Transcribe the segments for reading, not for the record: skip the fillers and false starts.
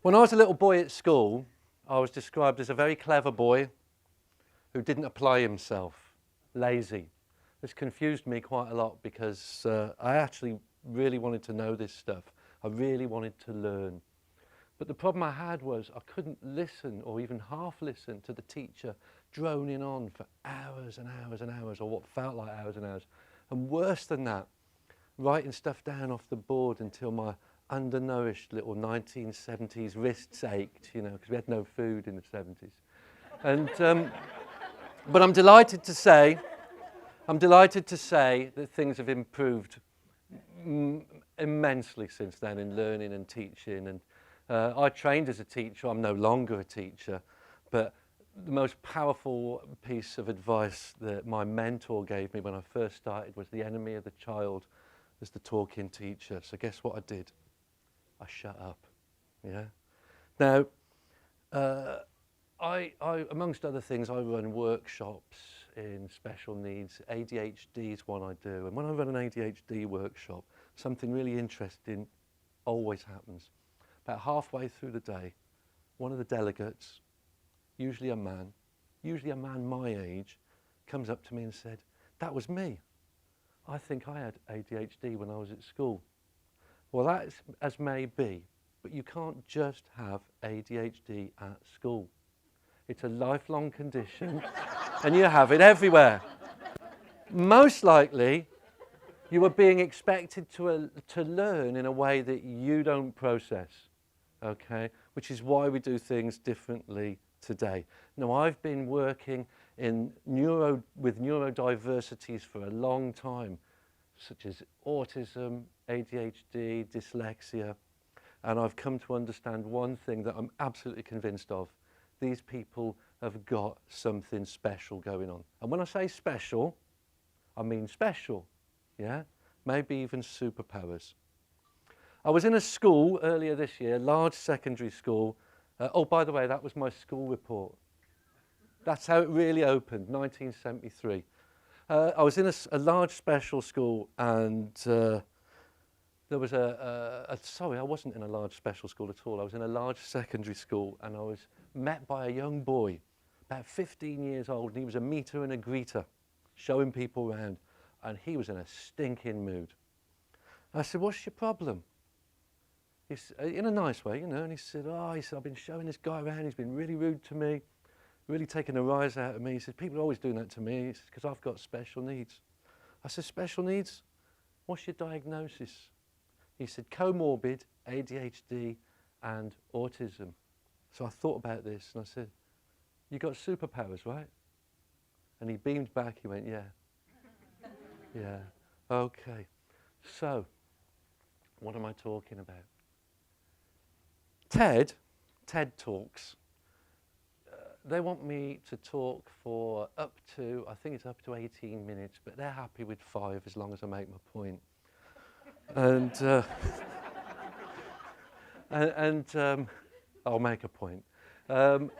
When I was a little boy at school, I was described as a very clever boy who didn't apply himself, lazy. This confused me quite a lot because I actually really wanted to know this stuff. I really wanted to learn. But the problem I had was I couldn't listen or even half listen to the teacher droning on for hours and hours and hours, or what felt like hours and hours. And worse than that, writing stuff down off the board until my undernourished little 1970s wrists ached, you know, because we had no food in the 70s. And, but I'm delighted to say that things have improved immensely since then in learning and teaching. And I trained as a teacher. I'm no longer a teacher, but the most powerful piece of advice that my mentor gave me when I first started was the enemy of the child is the talking teacher. So guess what I did? I shut up. Yeah. Now, I amongst other things, I run workshops in special needs. ADHD is one I do, and when I run an ADHD workshop, something really interesting always happens. About halfway through the day, one of the delegates, usually a man my age, comes up to me and said, "That was me. I think I had ADHD when I was at school." Well, that's as may be, but you can't just have ADHD at school. It's a lifelong condition, and you have it everywhere. Most likely, you are being expected to learn in a way that you don't process, okay? Which is why we do things differently today. Now, I've been working with neurodiversities for a long time, such as autism, ADHD, dyslexia, and I've come to understand one thing that I'm absolutely convinced of. These people have got something special going on. And when I say special, I mean special, yeah? Maybe even superpowers. I was in a school earlier this year, large secondary school. Oh, by the way, that was my school report. That's how it really opened, 1973. I was in a large special school, and there was sorry, I wasn't in a large special school at all. I was in a large secondary school, and I was met by a young boy, about 15 years old, and he was a meter and a greeter, showing people around, and he was in a stinking mood. I said, "What's your problem?" He's in a nice way, you know, and he said, I've been showing this guy around, he's been really rude to me, really taking the rise out of me. He said, "People are always doing that to me." He said, "Because I've got special needs." I said, "Special needs? What's your diagnosis?" He said, "Comorbid ADHD and autism." So I thought about this and I said, "You got superpowers, right?" And he beamed back, he went, "Yeah." Yeah, okay. So, what am I talking about? TED Talks, they want me to talk for up to 18 minutes, but they're happy with 5 as long as I make my point. And I'll make a point. And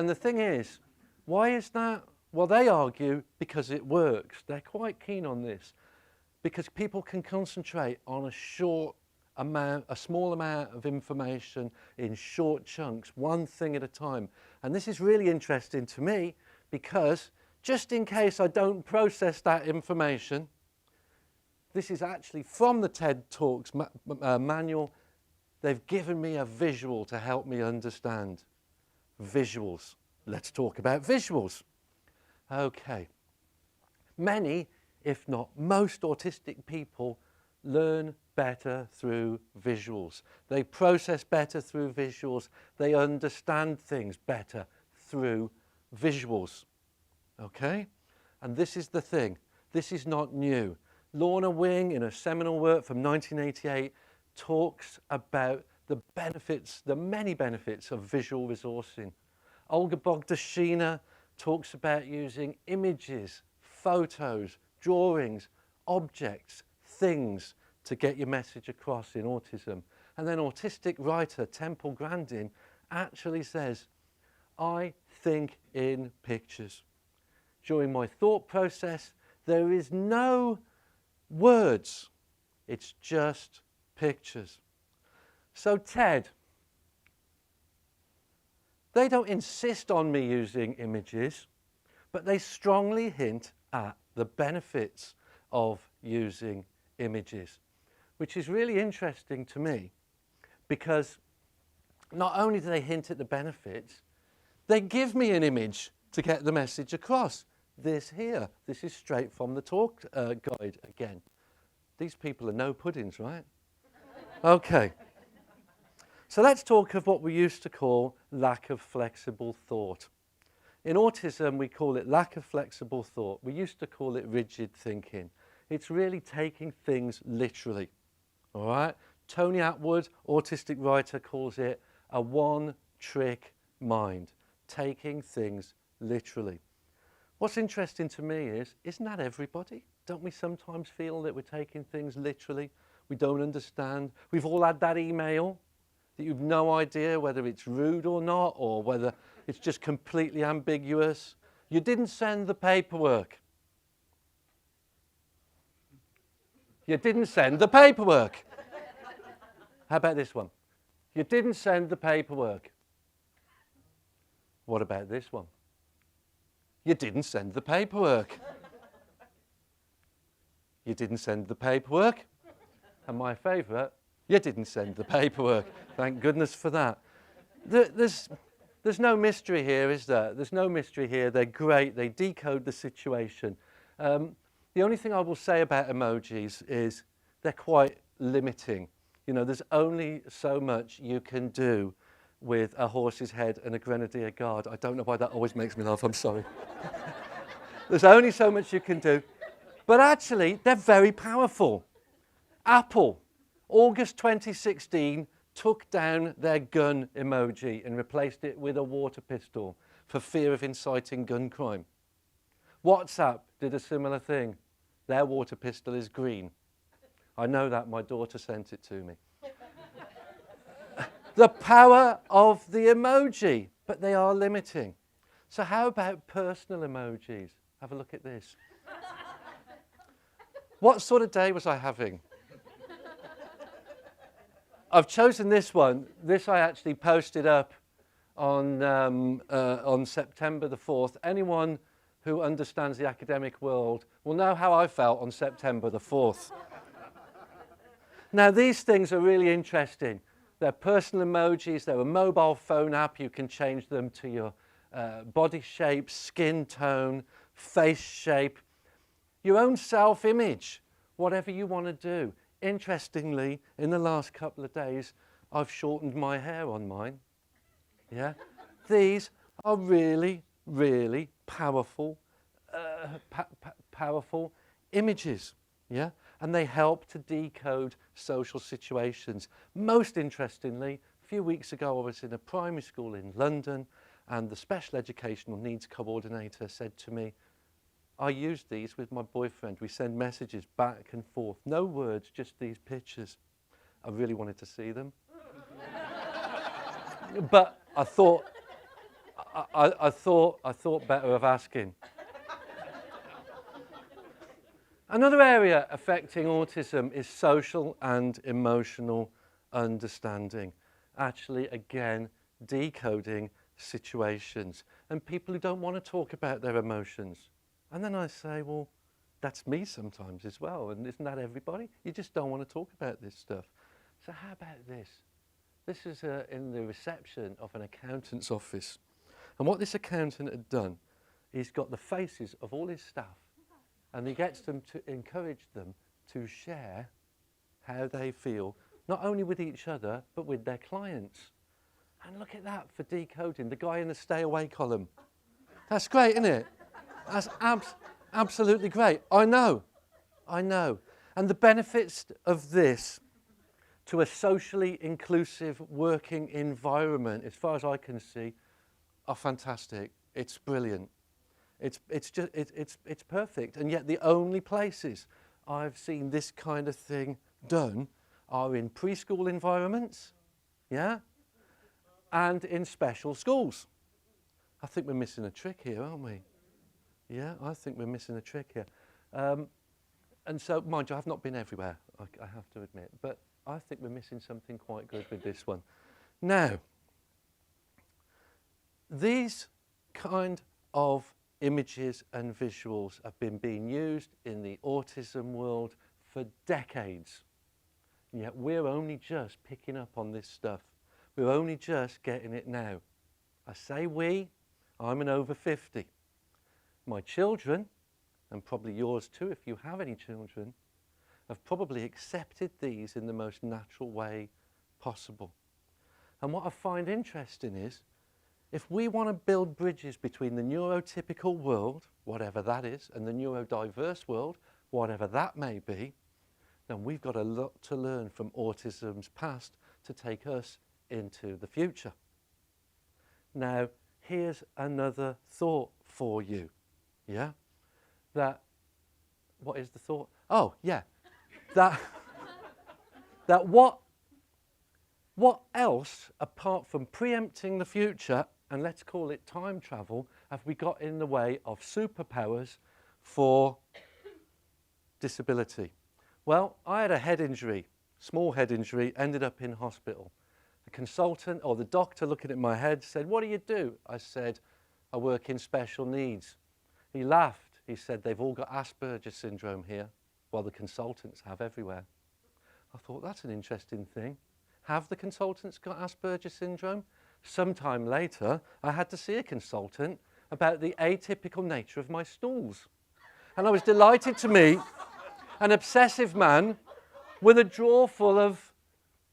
the thing is, why is that? Well, they argue because it works. They're quite keen on this because people can concentrate on a small amount of information in short chunks, one thing at a time. And this is really interesting to me because just in case I don't process that information, this is actually from the TED Talks manual. They've given me a visual to help me understand. Visuals. Let's talk about visuals. Okay. Many, if not most, autistic people learn better through visuals. They process better through visuals. They understand things better through visuals. Okay? And this is the thing. This is not new. Lorna Wing, in a seminal work from 1988, talks about the benefits, the many benefits of visual resourcing. Olga Bogdashina talks about using images, photos, drawings, objects, things to get your message across in autism. And then autistic writer Temple Grandin actually says, "I think in pictures. During my thought process, there is no words, it's just pictures." So TED, They don't insist on me using images, but they strongly hint at the benefits of using images, which is really interesting to me because not only do they hint at the benefits, they give me an image to get the message across. This here, this is straight from the talk guide again. These people are no puddings, right? Okay. So let's talk of what we used to call lack of flexible thought. In autism, we call it lack of flexible thought. We used to call it rigid thinking. It's really taking things literally, all right? Tony Attwood, autistic writer, calls it a one-trick mind, taking things literally. What's interesting to me is, isn't that everybody? Don't we sometimes feel that we're taking things literally? We don't understand. We've all had that email that you've no idea whether it's rude or not, or whether it's just completely ambiguous. You didn't send the paperwork. You didn't send the paperwork. How about this one? You didn't send the paperwork. What about this one? You didn't send the paperwork. You didn't send the paperwork. And my favourite, you didn't send the paperwork. Thank goodness for that. There's no mystery here, is there? There's no mystery here. They're great. They decode the situation. The only thing I will say about emojis is they're quite limiting. You know, there's only so much you can do with a horse's head and a grenadier guard. I don't know why that always makes me laugh. I'm sorry. There's only so much you can do. But actually, they're very powerful. Apple, August 2016, took down their gun emoji and replaced it with a water pistol for fear of inciting gun crime. WhatsApp did a similar thing. Their water pistol is green. I know that, my daughter sent it to me. The power of the emoji, but they are limiting. So how about personal emojis? Have a look at this. What sort of day was I having? I've chosen this one. This I actually posted up on September the 4th. Anyone who understands the academic world will know how I felt on September the 4th. Now, these things are really interesting. They're personal emojis. They're a mobile phone app. You can change them to your body shape, skin tone, face shape, your own self-image, whatever you want to do. Interestingly, in the last couple of days, I've shortened my hair on mine. Yeah, these are really, really powerful, powerful images. Yeah, and they help to decode social situations. Most interestingly, a few weeks ago, I was in a primary school in London, and the special educational needs coordinator said to me, I use these with my boyfriend. We send messages back and forth. No words, just these pictures. I really wanted to see them. But I thought better of asking. Another area affecting autism is social and emotional understanding. Actually, again, decoding situations. And people who don't want to talk about their emotions. And then I say, well, that's me sometimes as well. And isn't that everybody? You just don't want to talk about this stuff. So how about this? This is in the reception of an accountant's office. And what this accountant had done is got the faces of all his staff. And he gets them to encourage them to share how they feel, not only with each other, but with their clients. And look at that for decoding. The guy in the stay away column. That's great, isn't it? That's absolutely great. I know. And the benefits of this to a socially inclusive working environment, as far as I can see, are fantastic. It's brilliant. It's perfect. And yet the only places I've seen this kind of thing done are in preschool environments, yeah, and in special schools. I think we're missing a trick here, aren't we? Yeah, I think we're missing a trick here. And so, mind you, I've not been everywhere, I have to admit, but I think we're missing something quite good with this one. Now, these kind of images and visuals have been being used in the autism world for decades. And yet we're only just picking up on this stuff. We're only just getting it now. I say we, I'm an over 50. My children, and probably yours too if you have any children, have probably accepted these in the most natural way possible. And what I find interesting is, if we want to build bridges between the neurotypical world, whatever that is, and the neurodiverse world, whatever that may be, then we've got a lot to learn from autism's past to take us into the future. Now, here's another thought for you, yeah? What is the thought? Oh, yeah, that what else, apart from preempting the future, and let's call it time travel, have we got in the way of superpowers for disability? Well, I had a head injury, small head injury, ended up in hospital. The consultant or the doctor looking at my head said, "What do you do?" I said, "I work in special needs." He laughed. He said, "They've all got Asperger Syndrome here, while the consultants have everywhere." I thought, that's an interesting thing. Have the consultants got Asperger Syndrome? Sometime later, I had to see a consultant about the atypical nature of my stools. And I was delighted to meet an obsessive man with a drawer full of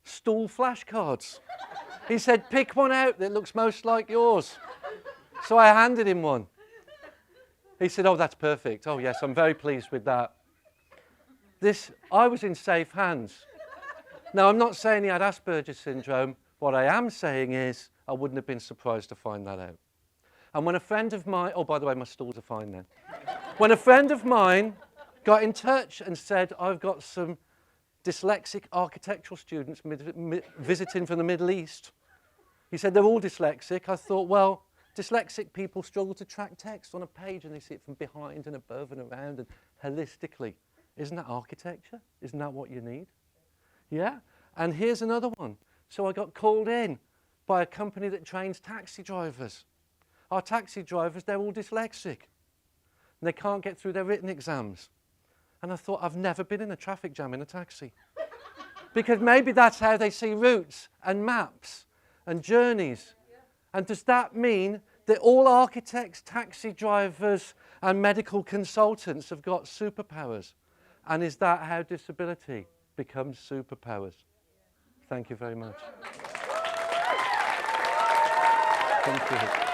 stool flashcards. He said, "Pick one out that looks most like yours." So I handed him one. He said, "Oh, that's perfect. Oh, yes, I'm very pleased with that." I was in safe hands. Now, I'm not saying he had Asperger Syndrome. What I am saying is I wouldn't have been surprised to find that out. And when a friend of mine, oh, by the way, my stools are fine now. When a friend of mine got in touch and said, "I've got some dyslexic architectural students visiting from the Middle East," he said, "They're all dyslexic." I thought, well, dyslexic people struggle to track text on a page and they see it from behind and above and around and holistically. Isn't that architecture? Isn't that what you need? Yeah? And here's another one. So I got called in by a company that trains taxi drivers. Our taxi drivers, they're all dyslexic. And they can't get through their written exams. And I thought, I've never been in a traffic jam in a taxi. Because maybe that's how they see routes and maps and journeys. And does that mean that all architects, taxi drivers, and medical consultants have got superpowers? And is that how disability becomes superpowers? Thank you very much. Thank you.